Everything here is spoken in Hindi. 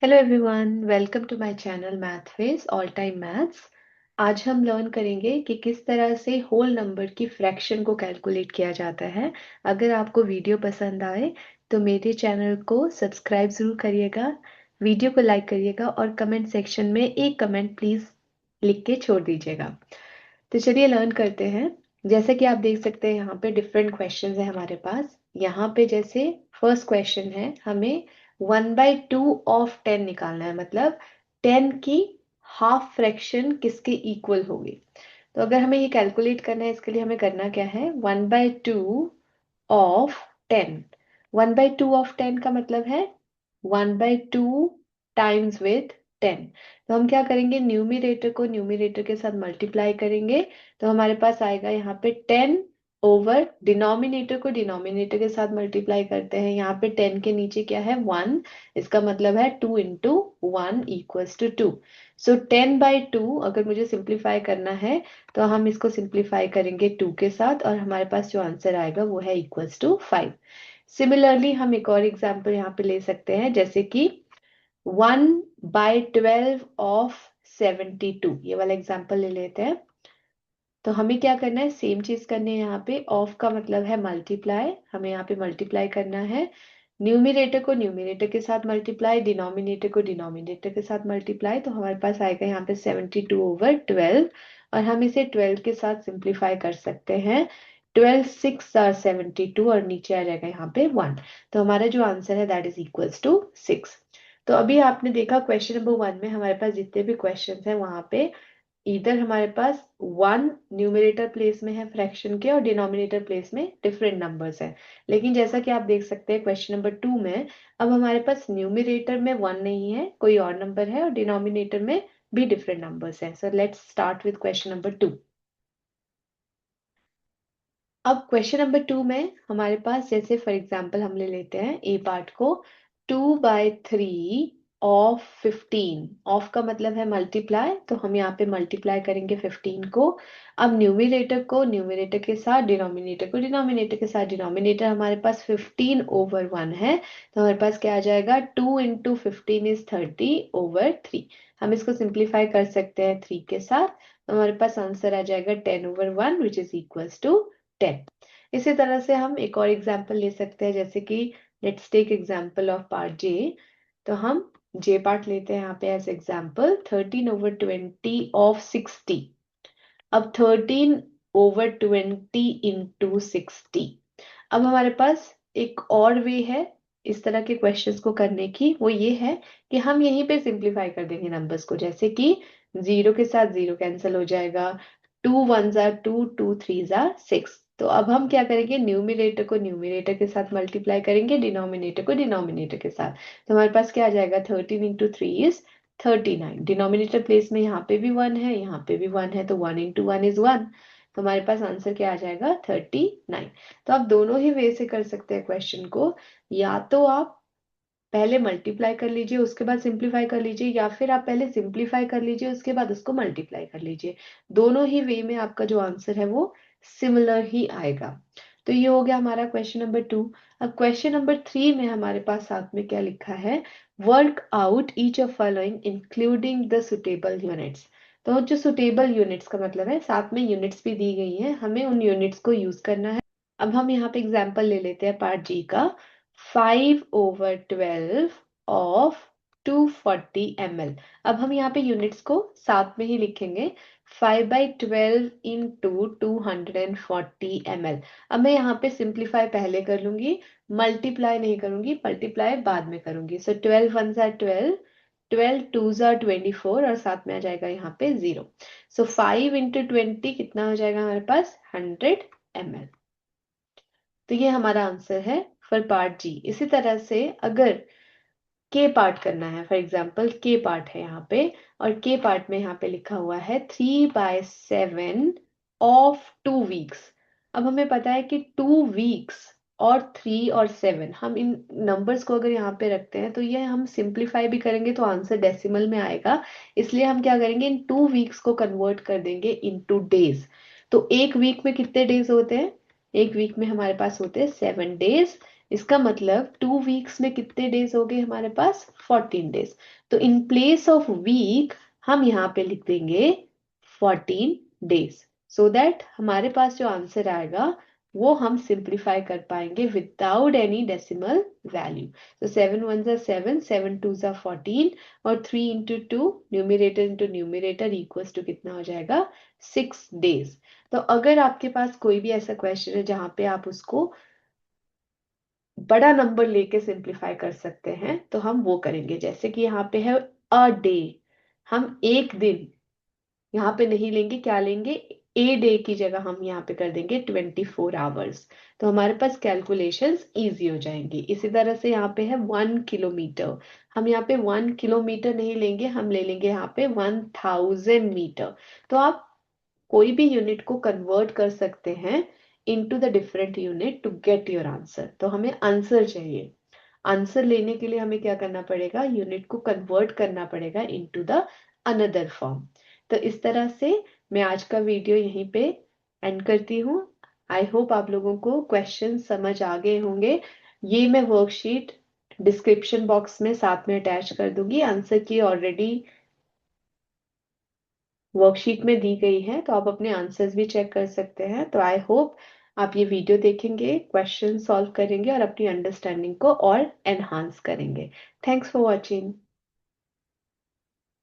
Hello everyone, welcome to my channel Mathwiz all time maths. आज हम लर्न करेंगे कि किस तरह से होल नंबर की फ्रैक्शन को कैलकुलेट किया जाता है। अगर आपको वीडियो पसंद आए तो मेरे चैनल को सब्सक्राइब ज़रूर करिएगा, वीडियो को लाइक करिएगा और कमेंट सेक्शन में एक कमेंट प्लीज़ लिख के छोड़ दीजिएगा। तो चलिए लर्न करते हैं। जैसे कि आप देख सकते हैं यहाँ पे डिफरेंट क्वेश्चंस है हमारे पास। यहाँ पे जैसे फर्स्ट क्वेश्चन है, हमें 1/2 ऑफ 10 निकालना है, मतलब 10 की हाफ फ्रैक्शन किसके इक्वल होगी। तो अगर हमें ये कैलकुलेट करना है, इसके लिए हमें करना क्या है, 1/2 ऑफ 10। 1/2 ऑफ 10 का मतलब है 1/2 टाइम्स विथ 10। तो हम क्या करेंगे, न्यूमिरेटर को न्यूमिरेटर के साथ मल्टीप्लाई करेंगे। तो हमारे पास आएगा यहाँ पे 10 ओवर डिनोमिनेटर को डिनोमिनेटर के साथ मल्टीप्लाई करते हैं। यहाँ पे 10 के नीचे क्या है, 1। इसका मतलब है 2 इंटू 1 = 2। सो 10/2 अगर मुझे सिंप्लीफाई करना है तो हम इसको सिंप्लीफाई करेंगे 2 के साथ और हमारे पास जो आंसर आएगा वो है =5। सिमिलरली हम एक और एग्जाम्पल यहाँ पे ले सकते हैं, जैसे कि 1/12 ऑफ 72, ये वाला एग्जाम्पल ले लेते हैं। तो हमें क्या करना है, सेम चीज करनी है। यहाँ पे ऑफ का मतलब है मल्टीप्लाई, हमें यहाँ पे मल्टीप्लाई करना है। न्यूमिरेटर को न्यूमिरेटर के साथ मल्टीप्लाई, डिनोमिनेटर को डिनोमिनेटर के साथ मल्टीप्लाई। तो हमारे पास आएगा यहाँ पे 72/12 और हम इसे 12 के साथ सिंप्लीफाई कर सकते हैं। 12 6 = 72 और नीचे आ जाएगा यहाँ पे 1। तो हमारा जो आंसर है दैट =6। तो अभी आपने देखा क्वेश्चन नंबर 1 में हमारे पास जितने भी क्वेश्चन हैं वहां पे इधर हमारे पास 1 न्यूमरेटर प्लेस में है फ्रैक्शन के और डिनोमिनेटर प्लेस में डिफरेंट नंबर्स हैं। लेकिन जैसा कि आप देख सकते हैं क्वेश्चन नंबर 2 में अब हमारे पास न्यूमरेटर में 1 नहीं है, कोई और नंबर है, और डिनोमिनेटर में भी डिफरेंट नंबर्स हैं। So let's start with question number 2। अब क्वेश्चन नंबर 2 में हमारे पास जैसे फॉर एग्जांपल हम ले लेते हैं ए पार्ट को, 2/3 ऑफ 15। ऑफ का मतलब है मल्टीप्लाई, तो हम यहाँ पे मल्टीप्लाई करेंगे 15 को। अब न्यूमिरेटर को न्यूमिरेटर के साथ, डिनोमिनेटर को डिनोमिनेटर के साथ। डिनोमिनेटर हमारे पास 15/1 है, तो हमारे पास क्या आ जाएगा, 2 × 15 = 30/3। हम इसको सिंप्लीफाई कर सकते हैं 3 के साथ, तो हमारे पास आंसर आ जाएगा 10/1 विच इज इक्वल्स टू 10। इसी तरह से हम एक और एग्जाम्पल ले सकते हैं, जैसे कि let's take example of part J. तो हम जे पार्ट लेते हैं यहाँ पे एज एग्जाम्पल, 13/20 ऑफ 60। अब 13/20 इंटू 60। अब हमारे पास एक और वे है इस तरह के क्वेश्चंस को करने की, वो ये है कि हम यहीं पे सिंप्लीफाई कर देंगे नंबर्स को। जैसे कि 0 के साथ 0 कैंसिल हो जाएगा, 2 1 = 2, 2 3 = 6। तो अब हम क्या करेंगे, न्यूमिरेटर को न्यूमिरेटर के साथ मल्टीप्लाई करेंगे, डिनोमिनेटर को डिनोमिनेटर के साथ। तो हमारे पास क्या आ जाएगा, 13 × 3 = 39। डिनोमिनेटर प्लेस में यहाँ पे भी 1 है, यहाँ पे भी 1 है, तो 1 × 1 = 1। तो हमारे पास आंसर क्या आ जाएगा, 39। तो आप दोनों ही वे से कर सकते हैं क्वेश्चन को। या तो आप पहले मल्टीप्लाई कर लीजिए उसके बाद सिंप्लीफाई कर लीजिए, या फिर आप पहले सिंप्लीफाई कर लीजिए उसके बाद उसको मल्टीप्लाई कर लीजिए। दोनों ही वे में आपका जो आंसर है वो सिमिलर ही आएगा। तो ये हो गया हमारा क्वेश्चन नंबर 2। अब क्वेश्चन नंबर 3 में हमारे पास साथ में क्या लिखा है, work out each of following including the suitable units. तो जो सुटेबल यूनिट्स का मतलब है, साथ में यूनिट्स भी दी गई हैं, हमें उन यूनिट्स को यूज करना है। अब हम यहाँ पे एग्जाम्पल ले लेते हैं पार्ट जी का, 5/12 ऑफ 240 ml। अब हम यहाँ पे यूनिट्स को साथ में ही लिखेंगे, 5/12 इंटू 240 ml। अब मैं यहाँ पे सिंप्लीफाई पहले कर लूंगी, मल्टीप्लाई नहीं करूंगी, मल्टीप्लाई बाद में करूंगी। सो 12 1 = 12, 12 2 = 24 और साथ में आ जाएगा यहाँ पे 0। सो 5 × 20 कितना हो जाएगा हमारे पास, 100 ml। तो ये हमारा आंसर है फॉर पार्ट जी। इसी तरह से अगर के पार्ट करना है, फॉर एग्जाम्पल के पार्ट है यहाँ पे, और के पार्ट में यहाँ पे लिखा हुआ है 3/7 ऑफ 2 वीक्स। अब हमें पता है कि 2 वीक्स और 3 और 7, हम इन नंबर्स को अगर यहाँ पे रखते हैं तो ये हम सिंप्लीफाई भी करेंगे तो आंसर डेसिमल में आएगा। इसलिए हम क्या करेंगे, इन 2 वीक्स को कन्वर्ट कर देंगे इनटू डेज। तो एक वीक में कितने डेज होते हैं, एक वीक में हमारे पास होते हैं 7 डेज। इसका मतलब 2 वीक्स में कितने डेज हो गए हमारे पास? 14 डेज। तो इन प्लेस ऑफ वीक हम यहाँ पे लिख देंगे 14 डेज, सो दैट हमारे पास जो आंसर आएगा वो हम सिंप्लीफाई कर पाएंगे विदाउट एनी डेसिमल वैल्यू। तो 7 1 7, 7 2 14, और 3 × 2 numerator into numerator equals to कितना हो जाएगा? 6 डेज। तो अगर आपके पास कोई भी ऐसा क्वेश्चन है जहां पे आप उसको बड़ा नंबर लेके सिंप्लीफाई कर सकते हैं तो हम वो करेंगे। जैसे कि यहाँ पे है अ डे, हम एक दिन यहाँ पे नहीं लेंगे, क्या लेंगे? ए डे की जगह हम यहाँ पे कर देंगे 24 आवर्स। तो हमारे पास कैलकुलेशंस इजी हो जाएंगी। इसी तरह से यहाँ पे है 1 किलोमीटर, हम यहाँ पे 1 किलोमीटर नहीं लेंगे, हम ले लेंगे यहाँ पे 1000 मीटर। तो आप कोई भी यूनिट को कन्वर्ट कर सकते हैं into the different unit to get your answer. तो हमें आंसर चाहिए, आंसर लेने के लिए हमें क्या करना पड़ेगा? यूनिट को कन्वर्ट करना पड़ेगा इनटू द अनदर फॉर्म। तो इस तरह से मैं आज का वीडियो यहीं पे एंड करती हूँ। आई होप आप लोगों को क्वेश्चन समझ आ गए होंगे। ये मैं वर्कशीट डिस्क्रिप्शन बॉक्स में साथ में अटैच कर दूंगी, आंसर की ऑलरेडी वर्कशीट में दी गई है, तो आप अपने आंसर्स भी चेक कर सकते हैं। तो आई होप आप ये वीडियो देखेंगे, क्वेश्चन सॉल्व करेंगे और अपनी अंडरस्टैंडिंग को और एनहांस करेंगे। Thanks for watching.